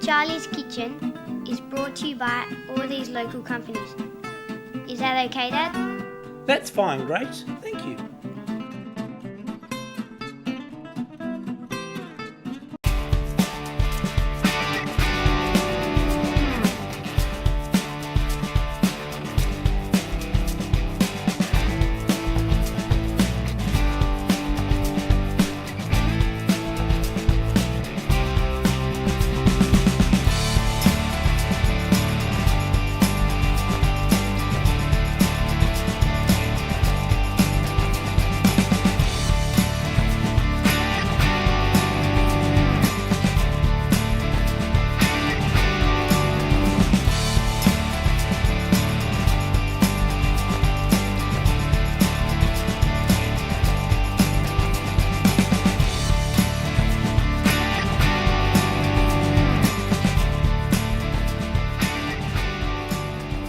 Charlie's Kitchen is brought to you by all these local companies. Is that okay, Dad? That's fine, Grace. Thank you.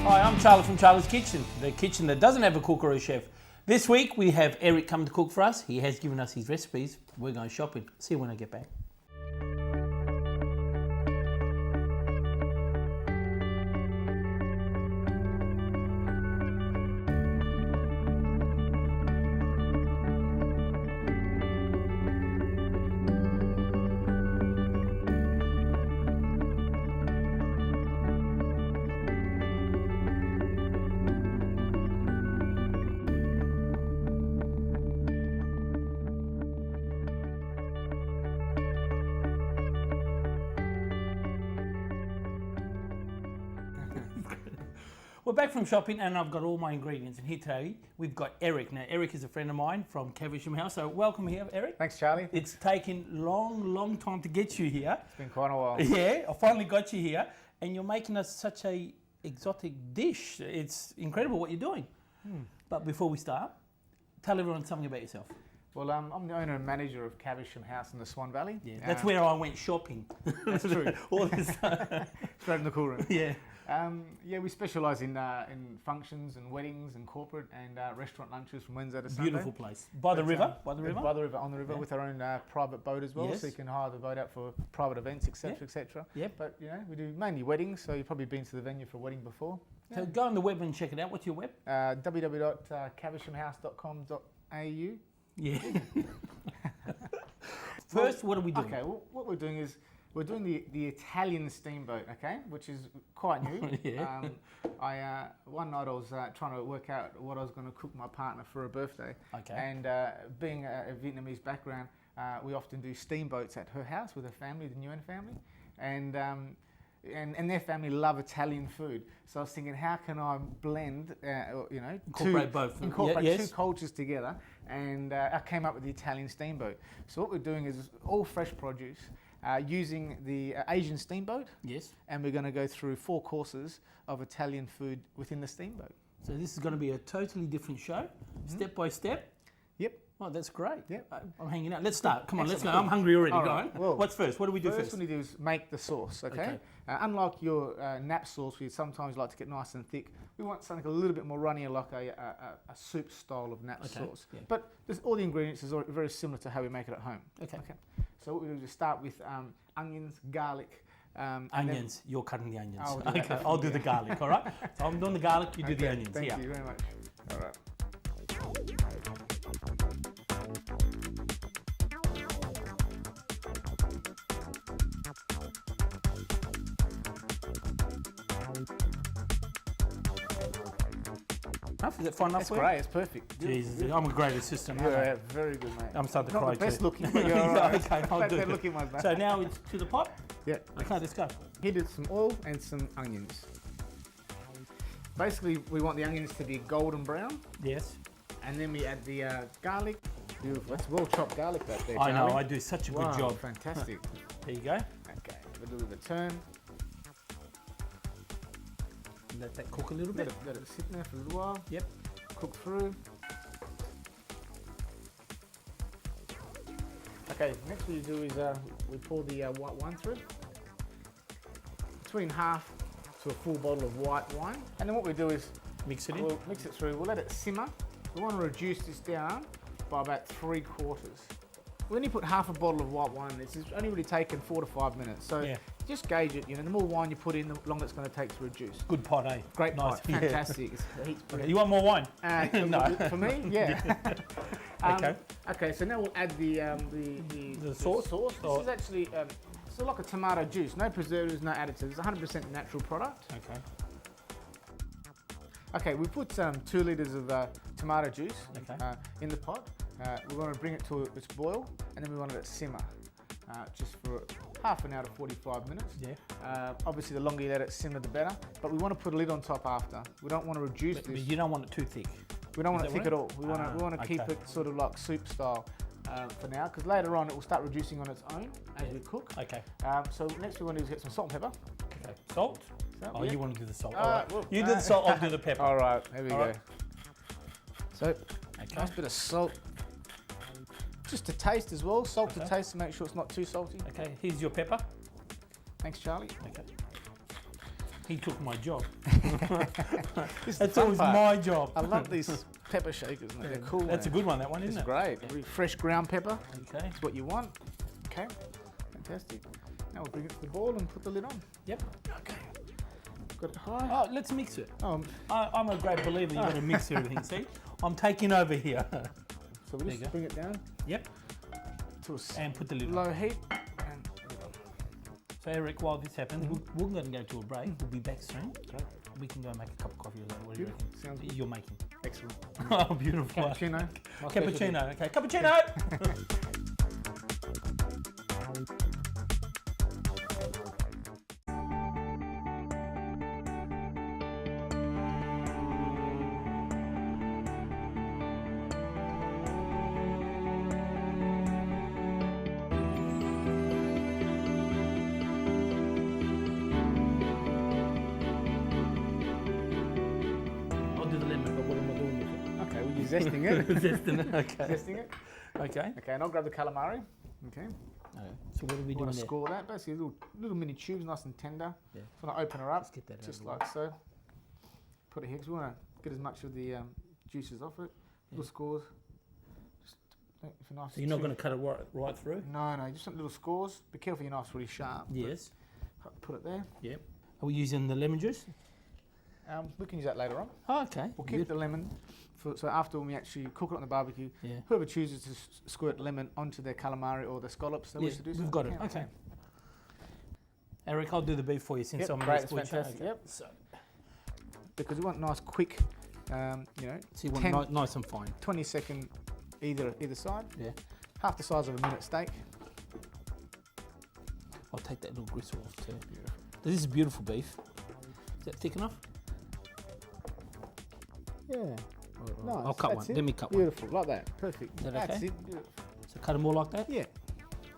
Hi, I'm Charlie from Charlie's Kitchen, the kitchen that doesn't have a cook or a chef. This week we have Eric come to cook for us. He has given us his recipes. We're going shopping. See you when I get back. We're back from shopping and I've got all my ingredients. And here today we've got Eric. Now Eric is a friend of mine from Caversham House. So welcome here, Eric. Thanks, Charlie. It's taken long time to get you here. It's been quite a while. Yeah, I finally got you here and you're making us such a exotic dish. It's incredible what you're doing. But before we start, tell everyone something about yourself. Well, I'm the owner and manager of Caversham House in the Swan Valley. Yeah, that's where I went shopping. That's true. All this Straight in the cool room. Yeah. We specialise in functions and weddings and corporate and restaurant lunches from Wednesday to Sunday. Beautiful place. By the river? By the river? By the river, on the river, Yeah. with our own private boat as well, Yes. so you can hire the boat out for private events, etc., Yeah. etc. Yep. But, you know, we do mainly weddings, so you've probably been to the venue for a wedding before. So go on the web and check it out. What's your web? www.cavershamhouse.com.au. Yeah. First, what are we doing? Okay, well, what we're doing is we're doing the Italian Steamboat, okay, which is quite new. Yeah. One night I was trying to work out what I was going to cook my partner for her birthday. Okay. And being a Vietnamese background, we often do steamboats at her house with her family, the Nguyen family, and their family love Italian food. So I was thinking, how can I blend, Incorporate both. incorporate Yes. two cultures together, and I came up with the Italian Steamboat. So what we're doing is all fresh produce, using the Asian Steamboat, Yes. and we're going to go through 4 courses of Italian food within the Steamboat. So this is going to be a totally different show, step by step. Yep. Oh, that's great. Yep. I'm hanging out. Let's start. Come on, let's go. Excellent. I'm hungry already. All Go right. on. Well, What's first? What do we do First first? one you do is make the sauce, okay? Okay. Unlike your nap sauce, we sometimes like to get nice and thick. We want something a little bit more runnier, like a soup style of nap Okay, sauce. yeah. But all the ingredients is very similar to how we make it at home. Okay. So what we do is start with onions, garlic. and then- Onions. You're cutting the onions. I'll do that, Okay. I'll do the garlic. All right. So I'm doing the garlic. You do the Okay, onions. Thank Yeah. you very much. All right. Enough? Is it fine enough? That's for you? great. It's perfect. Jesus, I'm a great assistant. You're aren't I? very good, mate. I'm starting to Not cry the best too. looking, but you're all Yeah, right. okay, I'll do That it. looking one's back. So now it's to the pot. Yeah. Okay, let's go. Heated some oil and some onions. Basically, we want the onions to be golden brown, Yes. and then we add the garlic. Beautiful. That's well chopped garlic back there, I know. Charlie. I do such a good Wow, job. Fantastic. There you go. Okay, give it a little bit of a turn. Let that cook a little Let bit. it sit there for a little while. Yep. Cook through. Okay, next what you do is we pour the white wine through. Between half to a full bottle of white wine. And then what we do is Mix it in. we'll mix it through. We'll let it simmer. We want to reduce this down by about 3/4. when you put half a bottle of white wine in this, it's only really taken 4 to 5 minutes. So Yeah. just gauge it. You know, the more wine you put in, the longer it's going to take to reduce. Good pot, eh? Great Nice. pot, fantastic. It's, the heat's brilliant. You want more wine? No. For me, yeah. Okay. Okay, so now we'll add the sauce? This is actually so like a tomato juice. No preservatives, no additives. It's 100% natural product. Okay. Okay, we put 2 litres of tomato juice Okay. in the pot. We're going to bring it to its boil, and then we want it to simmer just for half an hour to 45 minutes. Yeah. Obviously, the longer you let it simmer, the better. But we want to put a lid on top after. We don't want to reduce But this. you don't want it too thick. We don't want Is it that thick at all. We want to keep okay. it sort of like soup style for now, because later on it will start reducing on its own as we cook. Okay. So next we want to do is get some salt and pepper. Okay. Salt? Oh, yeah. you want to do the salt. All All right, right. well, You do the salt, I'll do the pepper. All right, there we All go. right. So, Okay. nice bit of salt. Just to taste as well. Salt to Okay. taste to make sure it's not too salty. Okay, here's your pepper. Thanks, Charlie. Okay. He took my job. This is the That's fun always part. my job. I love these pepper shakers, mate. They're cool. That's a man. good one, that one, It's isn't it? great. Really fresh ground pepper. Okay. That's what you want. Okay, fantastic. Now we'll bring it to the boil and put the lid on. Yep. Okay. Got it high. Oh, let's mix it. Oh, I'm a great believer you've got to mix everything. See, I'm taking over here. so we There you just go. bring it down Yep. to a And put the lid on. low heat. And So Eric, while this happens, we're going to go to a break. We'll be back soon. Great. We can go make a cup of coffee or something. What do you Beautiful. reckon? Sounds good. You're making. Excellent. Oh, beautiful. Cappuccino. My specialty. Cappuccino. Okay, cappuccino. I'll do the lemon, but what am I doing with Okay, well, you're zesting it. it? Zesting it. Okay. Zesting it. Okay. Okay, and I'll grab the calamari. Okay. So what are we We doing want to there? score that. Basically, little mini tubes, nice and tender. Yeah. So I want to open her up, Let's get that out just of the way. like so. Put it here, because we want to get as much of the juices off it. Little scores. Just if your knife's So you're not too- going to cut it right through? No, just some little scores. Be careful your knife's really sharp. Yes. Put it there. Yep. Are we using the lemon juice? We can use that later on. Oh, okay. We'll keep the lemon, so after when we actually cook it on the barbecue, Yeah. whoever chooses to squirt lemon onto their calamari or the scallops, they Yeah, wish to do so. we've got they it. can. Okay. Eric, I'll do the beef for you since Yep, I'm great, in it's this butcher. fantastic, Okay. yep. So, Because we want nice, quick, so you 10 want nice and fine. 20-second either side. Yeah. Half the size of a minute steak. I'll take that little gristle off too. This is beautiful beef. Is that thick enough? Yeah. Nice. I'll cut that's one. it. Let me cut one. Beautiful, like that. Perfect. Is that That's okay? it. Beautiful. So cut them all like that? Yeah.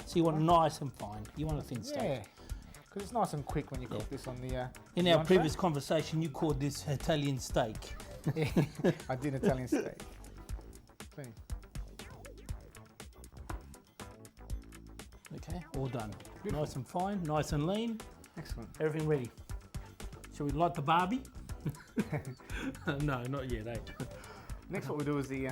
So you want nice and fine. You want a thin steak. Yeah. Because it's nice and quick when you cook Yeah. this on the. In the our entree. previous conversation, you called this Italian steak. Yeah, I did Italian steak. Plenty. Okay, all done. Beautiful. Nice and fine, nice and lean. Excellent. Everything ready. Shall we light the Barbie? No, not yet, eh? Next, what we do is the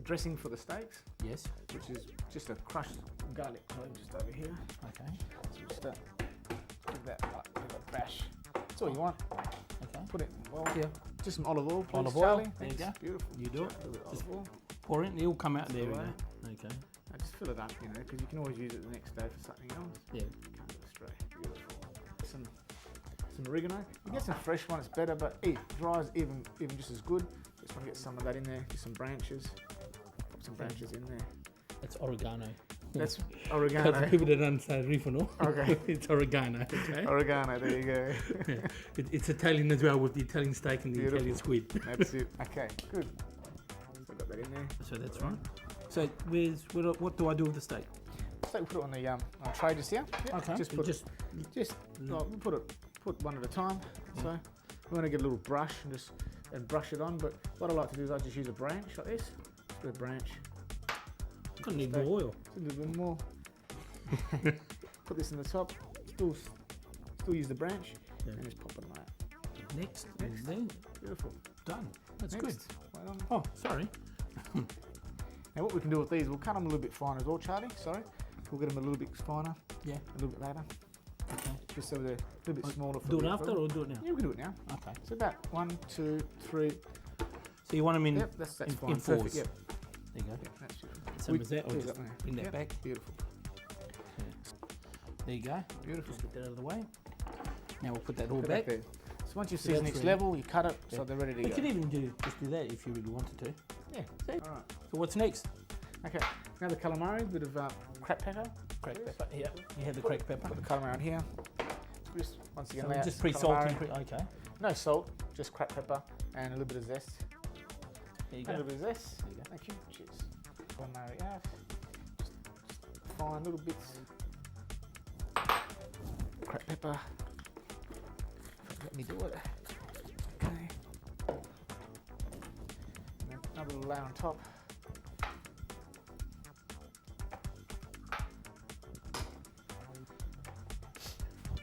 dressing for the steaks, Yes. which is just a crushed garlic clove just over here. Okay. So we just give that like give it a bash. That's all you want. Okay. Put it well. Yeah. Just some olive oil, please, Olive oil, Charlie. there you Thanks. go. Beautiful. You do it. A little bit of Just olive oil. pour it, it'll come out. There we go. Right. Okay. I just fill it up, because you can always use it the next day for something else. Yeah. Can't go astray. Beautiful. Some oregano. You can get some fresh one, it's better, but dry is even just as good. Just want to get some of that in there. Just some branches. Pop some branches in there. That's oregano. That's For oregano. the people that don't say rifono. Okay. It's oregano. Okay. Oregano, there you go. Yeah. It's Italian as well with the Italian steak and the Beautiful. Italian squid. That's it. Okay, good. So got that in there. So that's right. So what do I do with the steak? So we put it on the on tray just here. Yep. Okay. Just put Just no, we'll put one at a time. So we want to get a little brush and brush it on. But what I like to do is I just use a branch like this. Just put a branch. gonna need more oil. A little bit more. Put this in the top. Still use the branch and just pop it like that. Next. Next. Then Beautiful. done. That's Next. good. Right on. Oh, sorry. Now what we can do with these, we'll cut them a little bit finer as well, Charlie. Sorry, we'll get them a little bit finer. Yeah. A little bit later. Okay. Just so they're a little bit smaller. For Do it the after food. or do it now? Yeah, we can do it now. Okay. So about 1, 2, 3. So you want them in, Yep, that's in, fine. in fours? Perfect, yep. There you go. Yep, that's good. Same as that, or do just that one. bring that Yep, back? Beautiful. There you go. Beautiful. Just get that out of the way. Now we'll put that all Put back. that there. So once you So see the that's next ready. level, you cut it Yeah. so they're ready to You go. could even just do that if you really wanted to. Yeah. See? All right. So what's next? Okay. Now the calamari, bit of cracked pepper. Cracked pepper. Yeah. You have the cracked pepper. Put the calamari on here. Just once again, So lay out just some pre-salting. calamari. Okay. No salt, just cracked pepper and a little bit of zest. There you A go. little bit of zest. There you go. Thank you. Cheers. Calamari out. Just fine little bits. Cracked pepper. Let me do it. Okay. And then another little layer on top.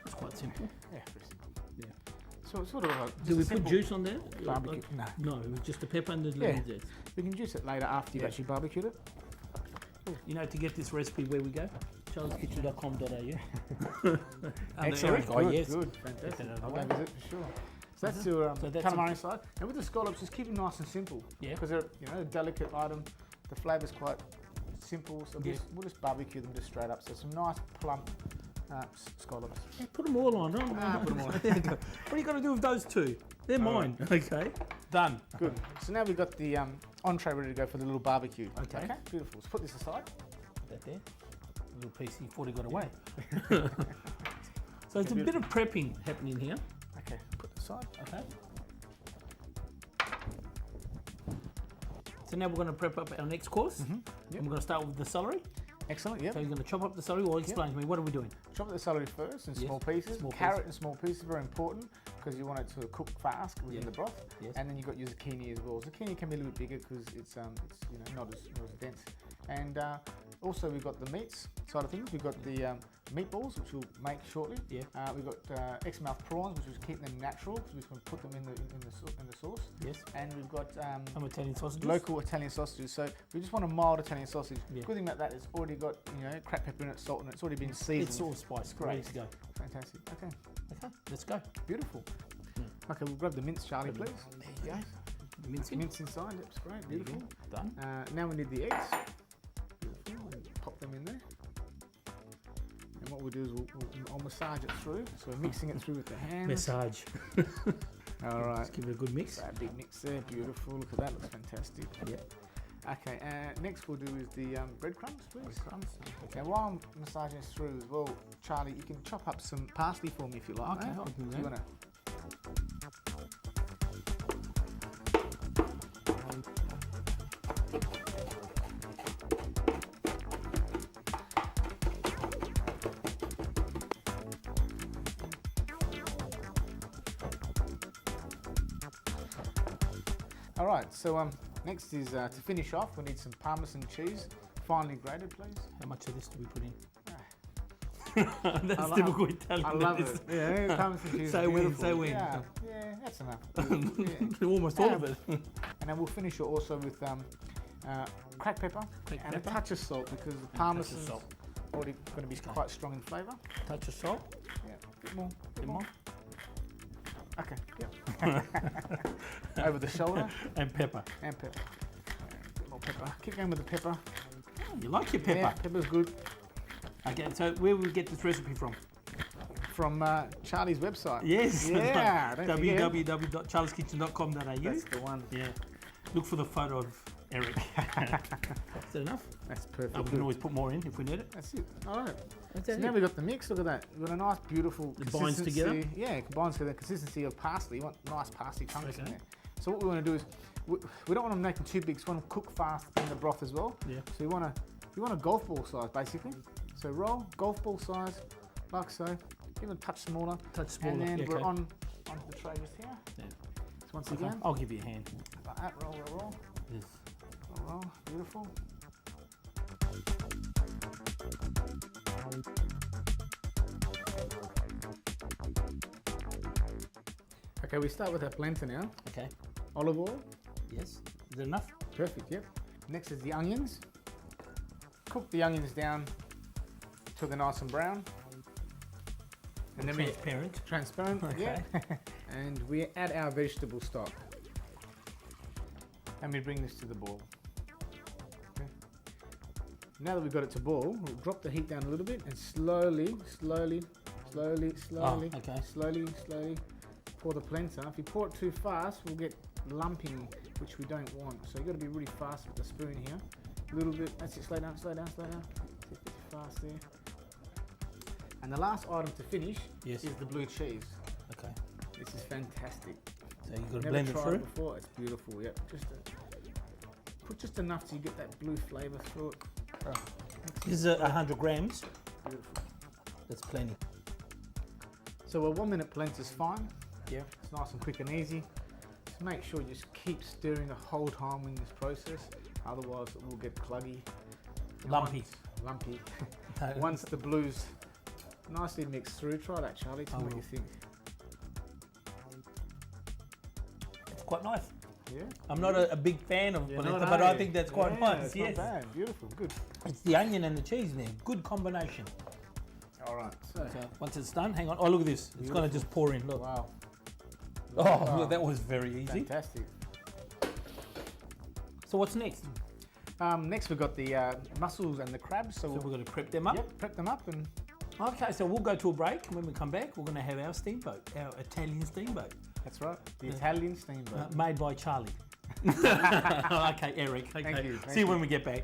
It's quite simple. Yeah, pretty simple. Yeah. So it's sort of like Do we just a put simple juice on there? barbecue. No. No, it was just the pepper and the Yeah. lemon zest. We can juice it later after you've Yeah. actually barbecued it. You know, to get this recipe, where we go? charleskitchen.com.au. Excellent. Oh, Good, yes. good. Get that Fantastic. out of the I'll way. go visit for sure. So that's your So that's calamari side. And with the scallops, just keep them nice and simple. Yeah. Because they're a delicate item. The flavour's quite simple, so Yeah. we'll just barbecue them just straight up. So some nice plump scallops. Yeah, put them all on. Don't Put them all. There you go. What are you going to do with those two? They're All mine. Okay. Done. Good. So now we've got the entree ready to go for the little barbecue. Okay. Beautiful. So put this aside. Put that there. A little piece he thought he got away. So it's a bit of prepping happening here. Okay. Put this aside. Okay. So now we're going to prep up our next course. Yep. And we're going to start with the celery. Excellent. Yep. So you're going to chop up the celery, or explain to me, what are we doing? Chop up the celery first in Yes, small pieces. small Carrot in small pieces, very important because you want it to cook fast within Yeah. the broth. Yes. And then you've got your zucchini as well. Zucchini can be a little bit bigger because it's not as dense. And also we've got the meats side of things. We've got the meatballs, which we'll make shortly. Yeah. We've got Exmouth prawns, which is keeping them natural because we're going to put them in the sauce. Yes. And we've got Some Italian sausages. local Italian sausages. So we just want a mild Italian sausage. Yeah. Good thing about that, it's already got cracked pepper in it, salt in it. It's already been seasoned. It's all spiced. Ready to go. Fantastic. Okay. Okay, let's go. Beautiful. Okay, we'll grab the mince, Charlie, please. There you go. The mince. Mince inside, that's great, There you beautiful. go. Done. Now we need the eggs. Beautiful, and pop them in there. And what we'll do is I'll massage it through. So we're mixing it through with the hands. Massage. All right. Let's give it a good mix. That big mix there, beautiful. Look at that, looks fantastic. Yep. Okay, next we'll do is the breadcrumbs, please. Breadcrumbs. Okay, while I'm massaging this through as well, Charlie, you can chop up some parsley for me if you like. Okay, mate. I'll do So that. you wanna All right, so next is to finish off, we need some Parmesan cheese, finely grated, please. How much of this do we put in? I That's love- typical Italian. I love that it. Yeah, Parmesan cheese. Say is when, beautiful. say when. Yeah, that's enough. Yeah. Almost all of it. And then we'll finish it also with cracked pepper Cracked and pepper. a touch of salt because the touch of Parmesan's salt. already going to be quite strong in flavour. Touch of salt. Yeah, a bit more. Bit more. Okay, yep. Over the shoulder And pepper. and pepper. Bit more pepper. Keep going with the pepper. Oh, you like your pepper. Yeah, pepper's good. Okay, so where will we get this recipe from? From Charlie's website. Yes. Yeah, don't forget. www.charleskitchen.com.au. That's the one. Yeah. Look for the photo of Eric. Is that enough? That's perfect. We can always put more in if we need it. That's it. All right. That's So now we've got the mix. Look at that. We've got a nice, beautiful It binds consistency. together? Yeah, it combines together. Consistency of parsley. You want nice parsley chunks in Okay. there. So what we want to do is we don't want to make them too big. So we want them cook fast in the broth as well. Yeah. So you want a golf ball size basically. So roll golf ball size, like so. Give it a touch smaller. Touch smaller. And then Yeah, we're okay. onto the tray just here. Yeah. So once Okay. again, I'll give you a hand. like that. Roll, roll, roll, Yes. roll, roll. Beautiful. Okay, we start with our blender now. Okay. Olive oil. Yes. Is that enough? Perfect, yep. Next is the onions. Cook the onions down till they're nice and brown. And then transparent, Okay. yeah. And we add our vegetable stock. And we bring this to the boil. Okay. Now that we've got it to boil, we'll drop the heat down a little bit and slowly pour the planter. If you pour it too fast, we'll get lumping, which we don't want. So you've got to be really fast with the spoon here. A little bit, that's it, slow down. It's a bit too fast there. And the last item to finish is the blue cheese. Okay. This is fantastic. So you've got to Never blend it tried through. it before. It's beautiful. Yep. Put just enough to get that blue flavour through it. Oh, This is 100 grams. beautiful. That's plenty. So a 1 minute planter is fine. Yeah. It's nice and quick and easy. Just make sure you just keep stirring the whole time in this process. Otherwise, it will get cluggy. Lumpy. Lumpy. Once the blues nicely mixed through, try that, Charlie. Tell me what you think. It's quite nice. Yeah. I'm not a big fan of You're polenta, not, but are I you? think that's quite Yeah, nice. it's Yes. not bad. Beautiful. Good. It's the onion and the cheese in there. Good combination. All right. So, So once it's done, hang on. Oh, look at this. It's going to just pour in. Look. wow. Oh, Wow. look, that was very easy. Fantastic. So what's next? Next, we've got the mussels and the crabs. So So we'll we're going to prep them up. prep them up and Okay, so we'll go to a break. When we come back, we're going to have our steamboat, our Italian steamboat, that's right. The Italian steamboat. made by Charlie. Okay, Eric. Okay. Thank you, See you when we get back.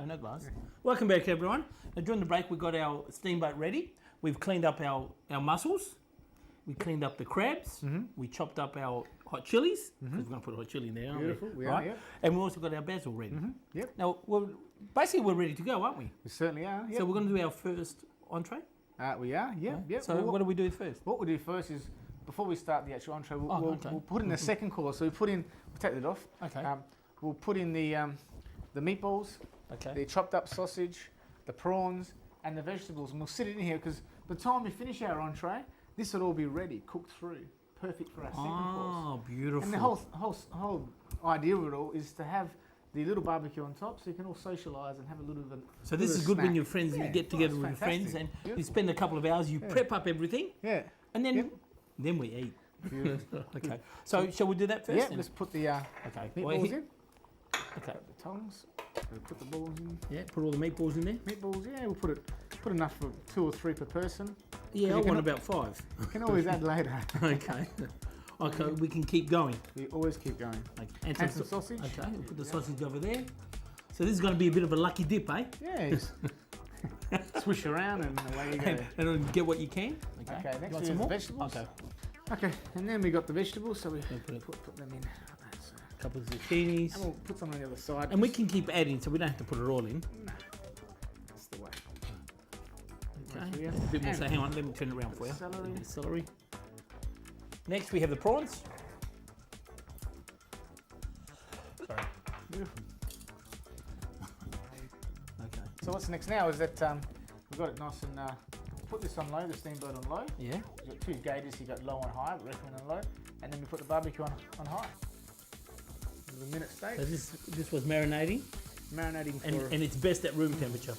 No glass. Welcome back, everyone. Now, during the break, we got our steamboat ready. We've cleaned up our mussels. We cleaned up the crabs. We chopped up our hot chilies, because we're going to put hot chili in there, aren't Beautiful. we? We are, yep. And we also got our basil ready. Yep. Now, basically, we're ready to go, aren't we? We certainly are. Yep. So we're going to do our first entree. We are. Yep. Yep. So what do we do first? What we do first is, before we start the actual entree, we'll, Okay. we'll put in the second course. So we'll take that off. Okay. We'll put in the meatballs, Okay. the chopped up sausage, the prawns, and the vegetables. And we'll sit it in here because by the time we finish our entree, this will all be ready, cooked through, perfect for our second course. Oh, beautiful. And the whole idea of it all is to have the little barbecue on top, so you can all socialise and have a little bit. So this is good when your friends, you Yeah, get together with your fantastic. friends and you Beautiful. spend a couple of hours, you prep up everything, Yeah. and then Yep. then we eat. Beautiful. Okay. So shall we do that first? Yeah. then? Let's put the Okay. Well, meatballs he- in. Okay. The tongs. We'll put the balls in. Yeah. Put all the meatballs in there. Meatballs. Yeah. We'll put enough for 2 or 3 per person. Yeah, You I can- want about 5. You can always add later. Okay. Okay. We can keep going. We always keep going. Okay. And some sausage. Okay. We'll put the sausage over there. So this is going to be a bit of a lucky dip, eh? Yeah. Just swish around and away you go. And get what you can. Okay. Okay, You next want we some have more? the vegetables. Okay. Okay, and then we got the vegetables, so we We'll put them in like that. So. A couple of zucchinis. And we'll put some on the other side. And we can keep adding, so we don't have to put it all in. No, that's the way. Okay. Yeah. A bit more. And So hang on, let me turn it around for you. celery. A bit of celery. Next, we have the prawns. Sorry. Beautiful. Okay. So what's next now is that we've got it nice and put this on low, the steamboat on low. Yeah. You've got 2 gauges, you got low and high, but recommend on low. And then we put the barbecue on high. With a minute steak, So this was marinating, marinating for and it's best at room temperature.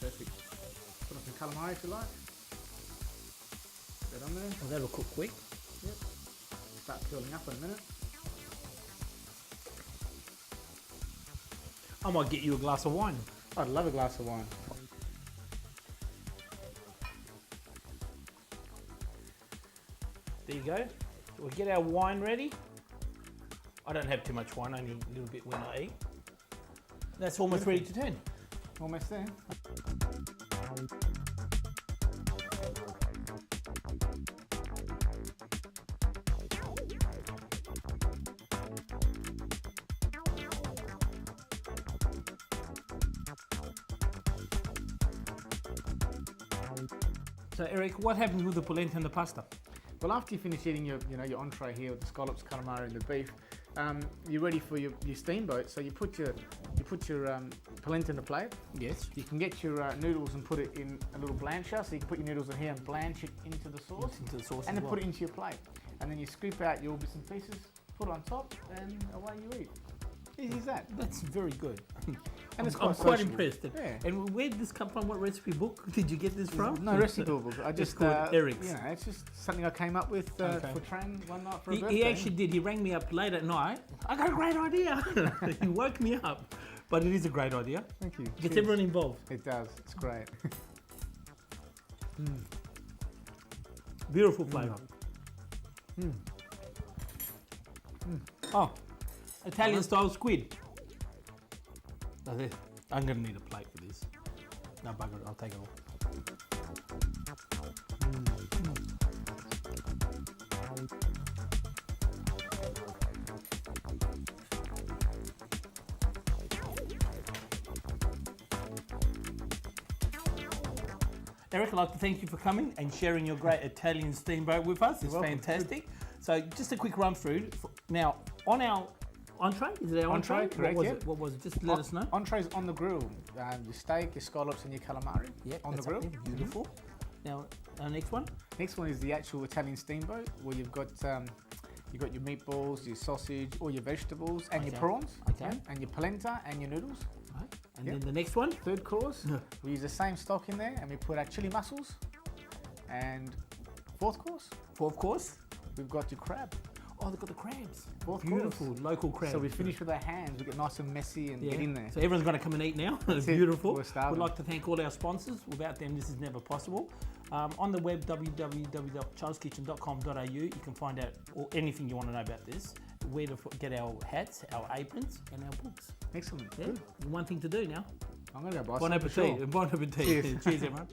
perfect. Put on some calamari if you like. Put that on there. Well, that'll cook quick. Yep. Start curling up in a minute. I might get you a glass of wine. I'd love a glass of wine. There you go. So we'll get our wine ready. I don't have too much wine, only a little bit when I eat. That's almost ready to turn. Almost there. So Eric, what happens with the polenta and the pasta? Well, after you finish eating your entree here with the scallops, calamari, and the beef, you're ready for your steamboat. So you put your polenta in the plate. Yes. You can get your noodles and put it in a little blancher. So you can put your noodles in here and blanch it into the sauce. Into the sauce and as then well. put it into your plate. And then you scoop out your bits and pieces, put it on top, and away you eat. Easy as that. That's very good. And it's I'm quite quite sociable. impressed. Yeah. And where did this come from? What recipe book did you get this from? No recipe book. I It's just called Eric's. You know, it's just something I came up with Okay. for Tran one night for a He birthday. actually did. He rang me up late at night. I got a great idea. He woke me up. But it is a great idea. Thank you. Gets Cheers. everyone involved. It does. It's great. Beautiful flavour. Oh, Italian style squid. I'm going to need a plate for this. No, bugger it. I'll take it all. Eric, I'd like to thank you for coming and sharing your great Italian steamboat with us. It's welcome. fantastic. So just a quick run through. Now, on our entree, is it our entree? Entree, correct, What was yeah. it? What was it? Just let us know. Entrees on the grill. Your steak, your scallops, and your calamari on the that's grill. up there. Beautiful. Now, our next one. Next one is the actual Italian steamboat, where you've got your meatballs, your sausage, all your vegetables, and your Okay. prawns, Okay. and your polenta and your noodles. Right. And Yep. then the next one. Third course, Yeah. we use the same stock in there, and we put our chili mussels. And fourth course, Fourth course. we've got your crab. Oh, they've got the crabs. Fourth Beautiful. course. Local crabs. So we finish with our hands. We get nice and messy and Yeah. get in there. So everyone's going to come and eat now. It's it. beautiful. We're starving. We'd like to thank all our sponsors. Without them, this is never possible. On the web, www.charleskitchen.com.au, you can find out anything you want to know about this, where to get our hats, our aprons, and our books. Excellent. Yeah. Good. One thing to do now. I'm gonna go buy Bon some for appetit. sure. Bon appetit. Cheers. Cheers, everyone.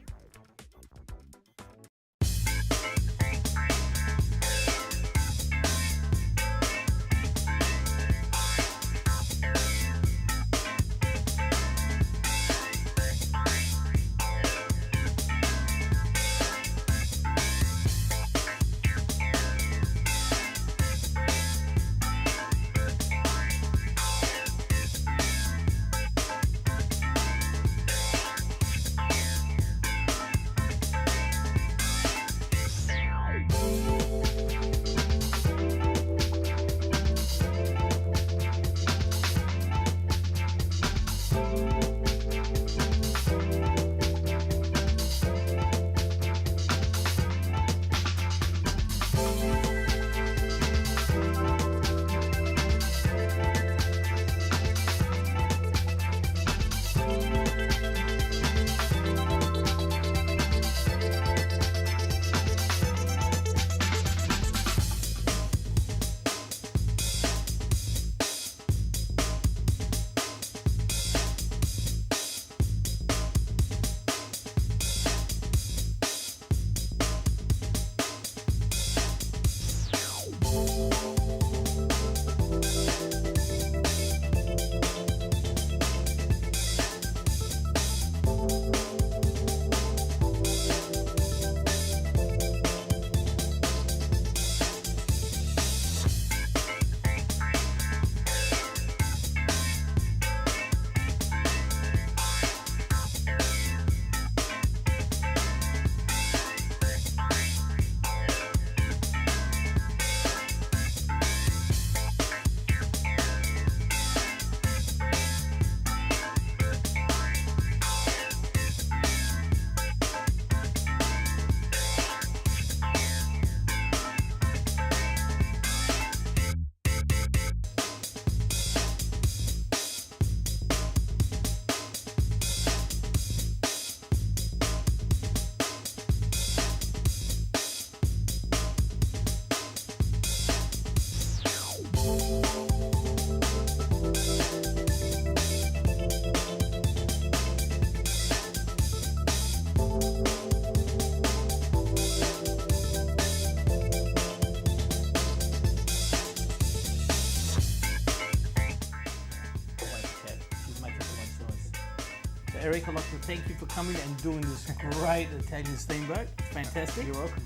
Eric, I'd like to thank you for coming and doing this great Italian steamboat. Fantastic. You're welcome.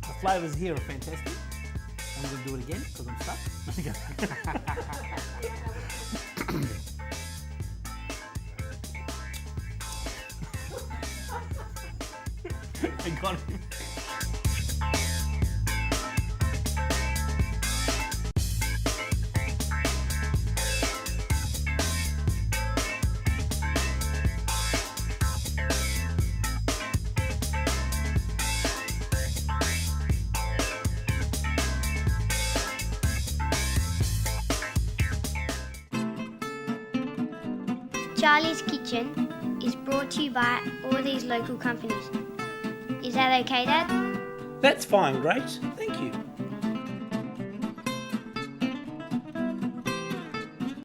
The flavours here are fantastic. I'm going to do it again because I'm stuck. I got him. Charlie's Kitchen is brought to you by all these local companies. Is that okay, Dad? That's fine, Grace.